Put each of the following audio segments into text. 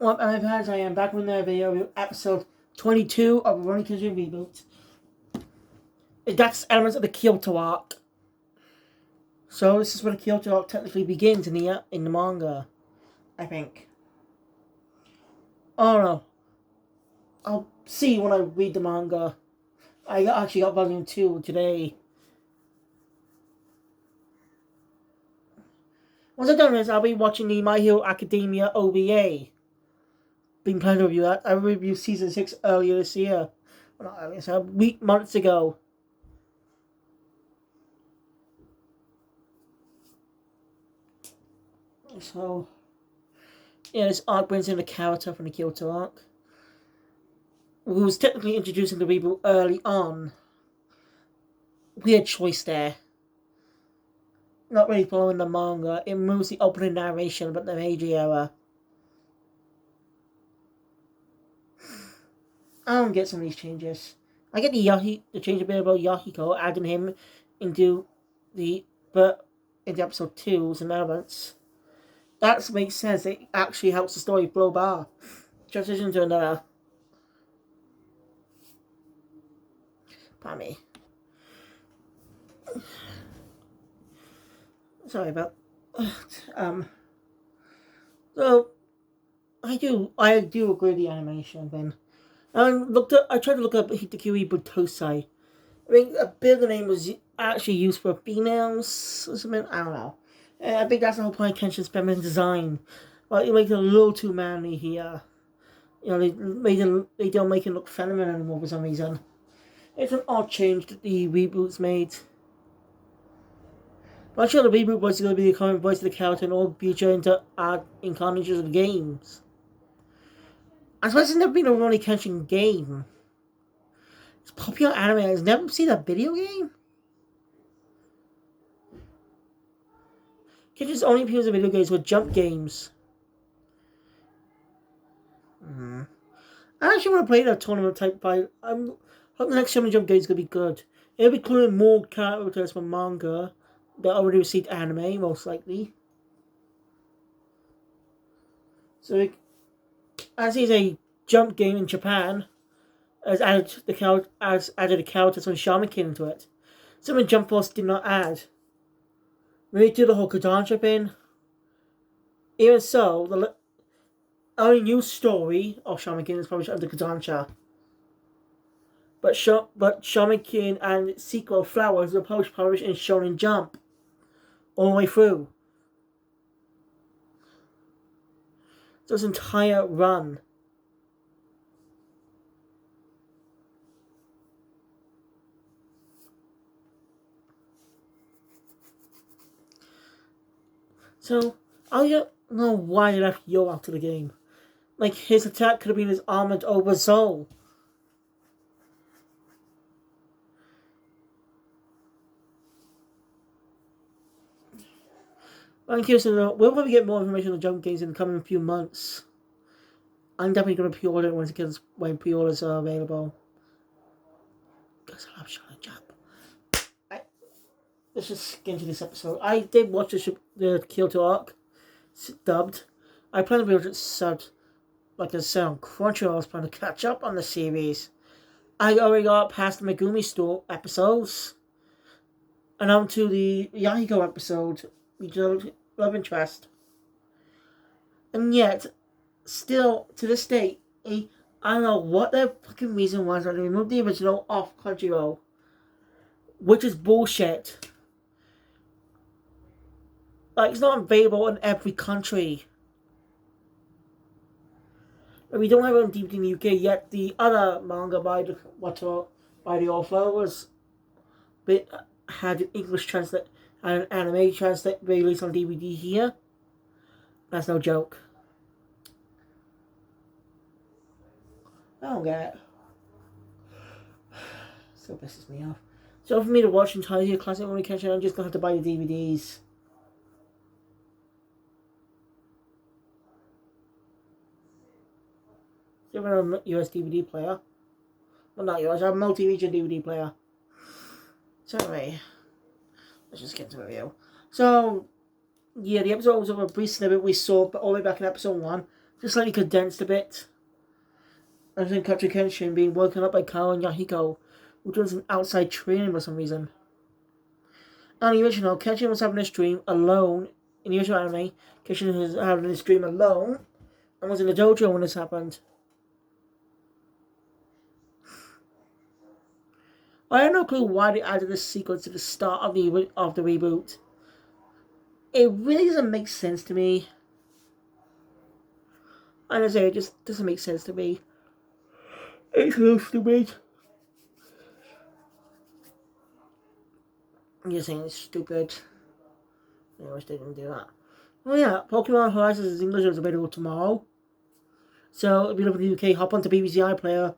Well, guys, I am back with another video with episode 22 of Rurouni Kenshin Reboot. That's elements of the Kyoto arc. So this is where the Kyoto arc technically begins in the manga, I think. Oh no. I'll see when I read the manga. I actually got volume 2 today. Once I've done this, I'll be watching the My Hero Academia OVA. Been planning to review that. I reviewed season 6 earlier this year. Well, not earlier, so months ago. So, yeah, this arc brings in a character from the Kyoto arc, who was technically introducing the reboot early on. Weird choice there. Not really following the manga. It moves the opening narration about the Meiji era. I don't get some of these changes. I get the change a bit about Yahiko, adding him into episode 2 some elements. That makes sense. It actually helps the story flow by. Transition to another. Pardon me. Sorry about. So I do agree with the animation then. I tried to look up Hitakiri Butosai. I think a bit of the name was actually used for females or something. I don't know. I think that's the whole point of Kenshin's feminine design. But it makes it a little too manly here. You know, they don't make it look feminine anymore for some reason. It's an odd change that the reboot's made. But I'm sure the reboot voice is going to be the common voice of the character in all future incarnations of the games. I suppose there's never been a Rurouni Kenshin game. It's popular anime. I've never seen a video game. Kenshin's only appears in video games with jump games. I actually want to play that tournament type fight. I hope the next Shonen Jump game is going to be good. It'll be including more characters from manga that already received anime, most likely. So, as he's a jump game in Japan, has added the characters from Shaman King into it. Something Jump Force did not add. Maybe do the whole Kodansha thing. Even so, the only new story of Shaman King is published under Kodansha. But Shaman King and sequel Flowers were published in Shonen Jump all the way through. So this entire run. So I don't know why they left Yo out of the game. Like, his attack could have been his armored over soul. I'm curious to know. We'll probably get more information on the jump games in the coming few months. I'm definitely going to pre-order it when pre-orders are available. Because I love Shonen Jump. Let's just get into this episode. I did watch the Kyoto arc dubbed. I plan to be able to subbed. Like I said on Crunchyroll, I was planning to catch up on the series. I already got past the Megumi Store episodes. And on to the Yahiko episode, Love Interest. And yet, still, to this day, I don't know what the fucking reason was that they removed the original off Crunchyroll. Which is bullshit. Like, it's not available in every country. And we don't have it on DVD in the UK yet. The other manga by the author had an English translate and an anime translate released on DVD here. That's no joke. I don't get it. Still pisses me off. So for me to watch entirely a classic Rurouni Kenshin, I'm just gonna have to buy the DVDs. So I have a US DVD player. Well, not US, I have a multi-region DVD player. So anyway, let's just get to the review. So, yeah, the episode was of a brief snippet we saw all the way back in episode 1. just slightly condensed a bit. And then Captain Kenshin being woken up by Kao and Yahiko, who does an outside training for some reason. And the original, Kenshin was having this dream alone. In the original anime, Kenshin was having this dream alone and was in the dojo when this happened. I have no clue why they added this sequence to the start of the reboot. It really doesn't make sense to me. And I say, it just doesn't make sense to me. It's so stupid. I'm just saying it's stupid. I wish they didn't do that. Oh yeah, Pokemon Horizons English is available tomorrow. So if you live in the UK, hop onto BBC iPlayer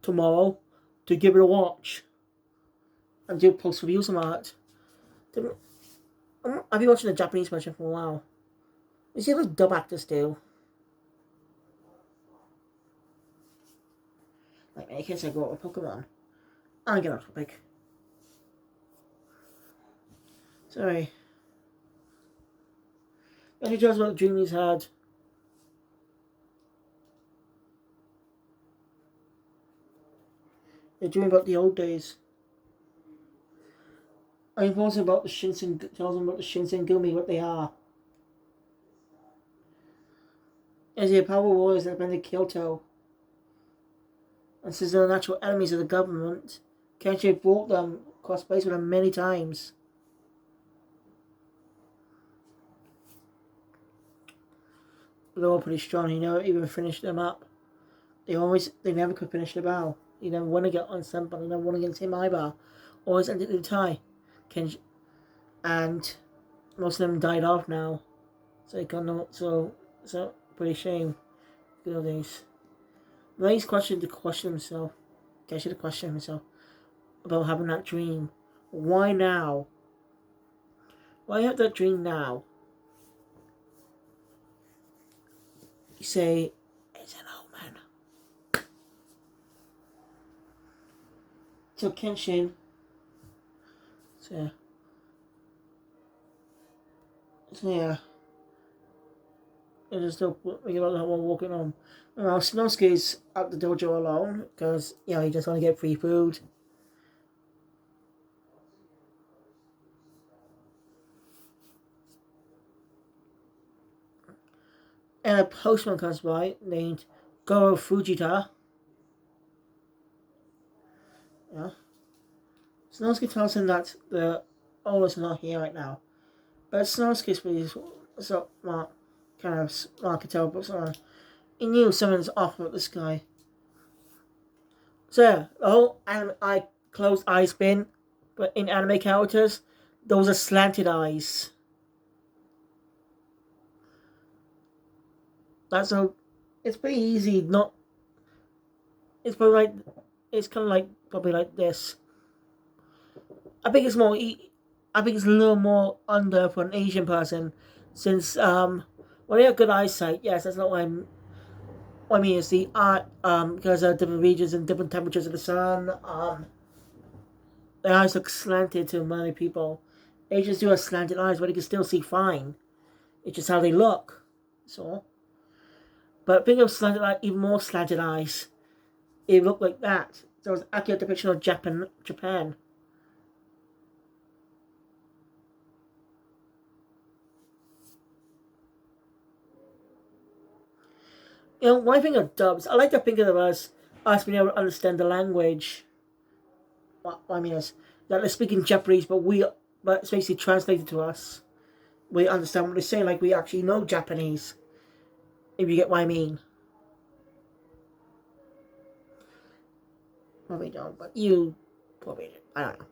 tomorrow to give it a watch. And do post reviews on that. I've been watching the Japanese version for a while. You see what the dub actors do. Like, in case I go out with Pokemon. I'll get off topic. Sorry. Actually tells about the dream he's had. They're dreaming about the old days. I informs him about the Shinsen, tells him about the Shinsengumi, what they are. As the power warriors that have been in Kyoto. And since they're natural enemies of the government, Kenshin brought them across space with them many times. They're all pretty strong, he never even finished them up. They never could finish the battle. He never won against on somebody, he never won against him either. Always ended in a tie. And most of them died off now. So he got no, so pretty shame. Good old days. Then he's questioned to question himself. I should have questioned himself about having that dream. Why now? Why have that dream now? You say, it's an omen. So Kenshin. So yeah. And just still thinking about how we're walking home. Well, Snowsuke's at the dojo alone because, you know, he just want to get free food. And a postman comes by named Goro Fujita. Yeah. Snowsuke tells him that the owners are not here right now. But Snowsuke's really so kind of smart to tell, but he knew someone's off with this guy. So yeah, the whole closed eyes bin, but in anime characters, those are slanted eyes. That's so. It's pretty easy. It's probably like. It's kind of like probably like this. I think it's more. I think it's a little more under for an Asian person, since when they have good eyesight. Yes, that's not what I'm. What I mean is the art because of different regions and different temperatures of the sun. Their eyes look slanted to many people. Asians do have slanted eyes, but they can still see fine. It's just how they look. So. But think of slanted eyes, even more slanted eyes. It looked like that. So it was an accurate depiction of Japan. You know, when I think of dubs, I like to think of them as us being able to understand the language. What I mean is that they're speaking Japanese, but it's basically translated to us. We understand what they're saying, like we actually know Japanese. If you get what I mean. Probably don't, but you probably do. I don't know.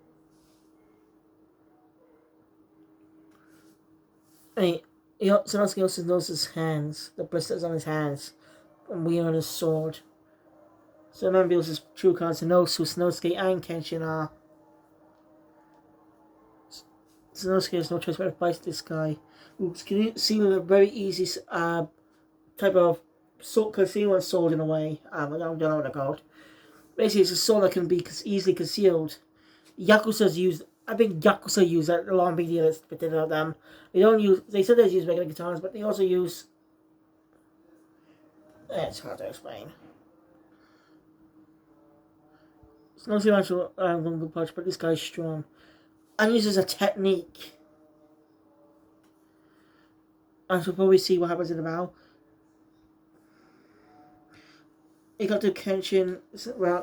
Hey, Sanosuke also knows his hands, the blisters on his hands, from wielding his sword. So it reveals his true colors to know who Sanosuke and Kenshin are. Sanosuke has no choice but to fight this guy, who can see with a very easy type of sword, concealment sword in a way. I don't know what they're called. Basically, it's a sword that can be easily concealed. Yakuza's used. I think Yakuza use that a lot of media that's been of them. They don't use. They sometimes use regular guitars, but they also use It's hard to explain. It's not too much longer punch, but this guy's strong. And uses a technique. And we'll probably see what happens in a while. You got to Kenshin,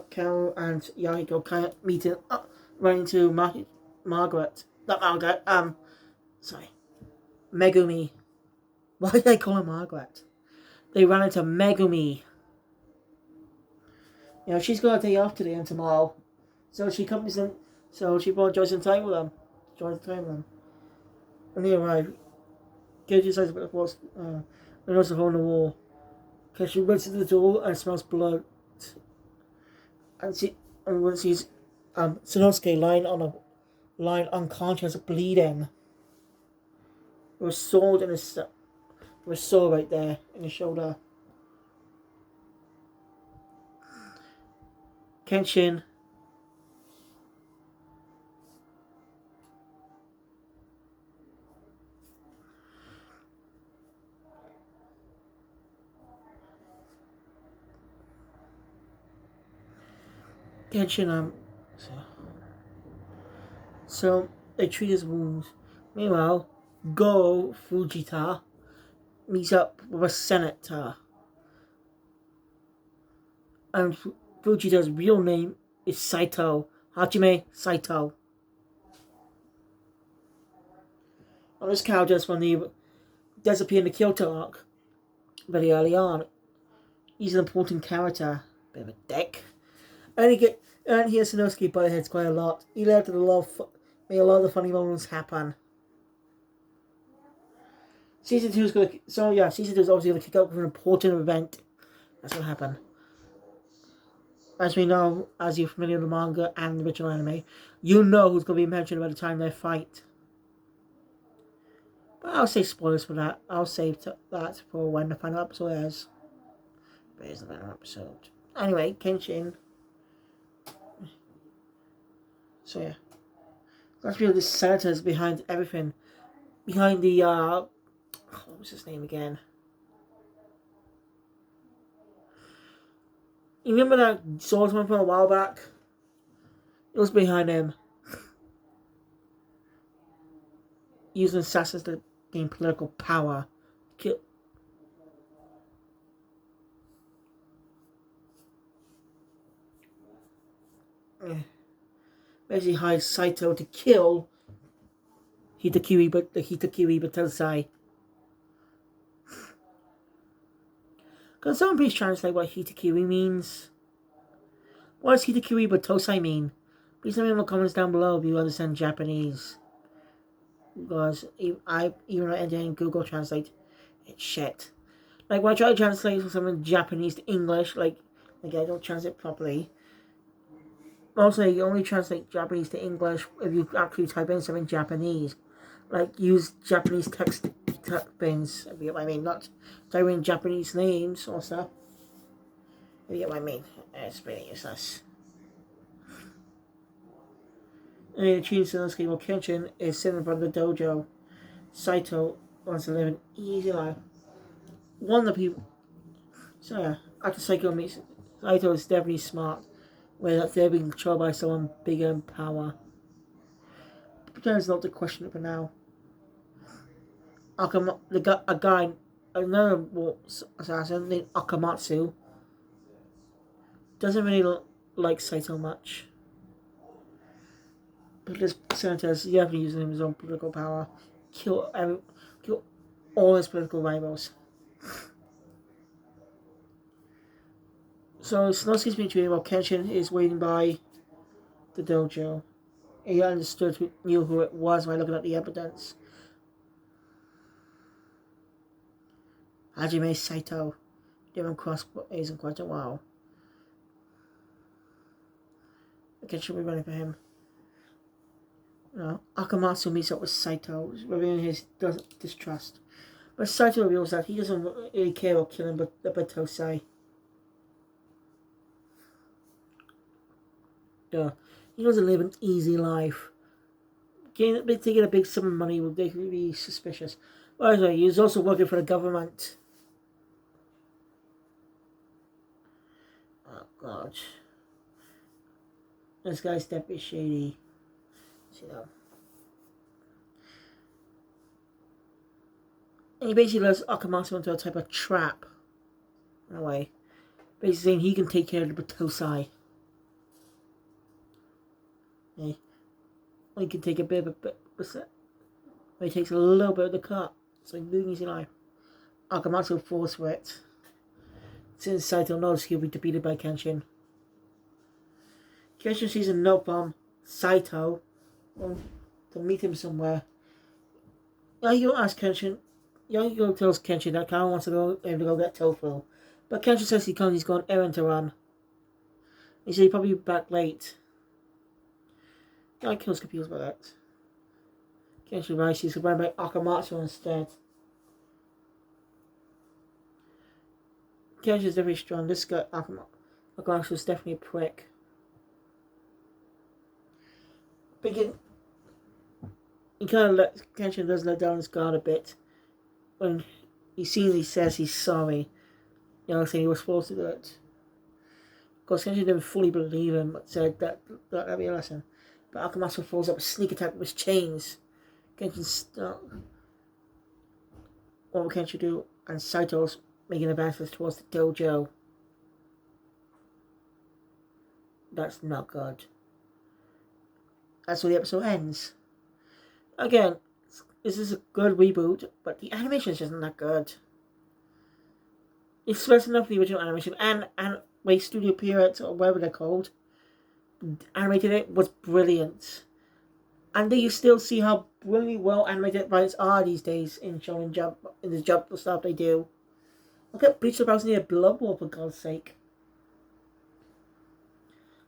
Carol, and Yahiko kind of meeting up, running to Margaret. Not Margaret, sorry. Megumi. Why did I call her Margaret? They ran into Megumi. You know, she's got a day off today and tomorrow. So she comes in, so she brought Joyce in time with them. And they arrive. Gage decides about the force, and also hole in the wall. Because she runs into the door and smells blood. And when sees Sanosuke lying unconscious, bleeding. With a sword in his sword right there in his shoulder. Kenshin. So they treat his wounds. Meanwhile, Go Fujita meets up with a senator. And Fujita's real name is Saito. Hajime Saito. On this character when he does appear in the Kyoto arc very early on. He's an important character. Bit of a dick. And he has Sanosuke by the heads quite a lot. He made a lot of the funny moments happen. Season 2 is obviously gonna kick off with an important event. That's what happened. As we know, as you're familiar with the manga and the original anime, you know who's gonna be mentioned by the time they fight. But I'll save spoilers for that. I'll save that for when the final episode airs. There's the final episode. Anyway, Kenshin. So yeah. Let's reveal the senators behind everything. Behind the what was his name again? You remember that swordsman from a while back? It was behind him. Using assassins to gain political power. Kill. Basically hired Saito to kill Hitakiri Batosai. Can someone please translate what Hitakiri means? What does Hitakiri Batosai mean? Please let me know in the comments down below if you understand Japanese. Because even in Google Translate, it's shit. Like when I try to translate from something Japanese to English, like I don't translate properly. Also, you only translate Japanese to English if you actually type in something Japanese. Like, use Japanese text things, if you get what I mean. Not type in Japanese names or stuff. If you get what I mean. It's pretty useless. And the achievement in this game of Kenshin is sitting in front of the dojo. Saito wants to live an easy life. One of the people... So yeah, after Saito meets... Saito is definitely smart. Where they're being controlled by someone bigger in power. Pretend it's not the question for now. Another assassin named Akamatsu, doesn't really like Saito much. But this senator is definitely using his own political power. Kill all his political rivals. So Sanosuke's been treated while Kenshin is waiting by the dojo. He knew who it was by looking at the evidence. Hajime Saito. Different cross is in quite a while. Kenshin should be running for him. Akamatsu meets up with Saito, revealing his distrust. But Saito reveals that he doesn't really care about killing the Batosai. He doesn't live an easy life. Taking a big sum of money would be suspicious. By the way, he's also working for the government. God. This guy's definitely shady. You know. And he basically lets Akamatsu into a type of trap. In a way. Basically saying he can take care of the Batosai. Yeah. He can take a bit of he takes a little bit of the cut. So he loses his life. Akamatsu falls for it. Since Saito knows he'll be defeated by Kenshin. Kenshin sees a note from Saito to meet him somewhere. Yahiko asks Kenshin. Yahiko tells Kenshin that Kyle wants to go get tofu. But Kenshin says he's got an errand to run. He said he'll probably be back late. Yahiko's confused by that. Kenshin realizes he's surrounded by Akamatsu instead. Kenshin's definitely strong. This guy, Akamatsu, is definitely a prick. He kind of Kenshin does let down his guard a bit when he says he's sorry. Saying he was supposed to do it. Of course, Kenshin didn't fully believe him, but said that'd be a lesson. But Akamatsu follows up a sneak attack with his chains. Kenshin stuck. What will Kenshin do? And Saito's making advances towards the dojo. That's not good. That's where the episode ends. Again, this is a good reboot, but the animation is just not that good. It's less enough the original animation and Studio Period, or whatever they're called, animated it was brilliant. And then you still see how brilliantly well animated writers are these days in Shonen Jump, in the Jump stuff they do. Look at Bleach about near Blood War, for God's sake.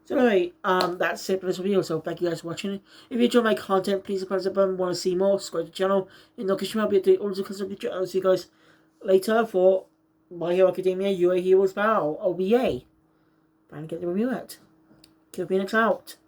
So anyway, that's it for this video. So thank you guys for watching. If you enjoy my content, please press the button. Want to see more? Subscribe to the channel. And I'll be updated all the content. I'll see you guys later for My Hero Academia UA Heroes Battle, OVA. Trying to get the review out. Keep Phoenix out.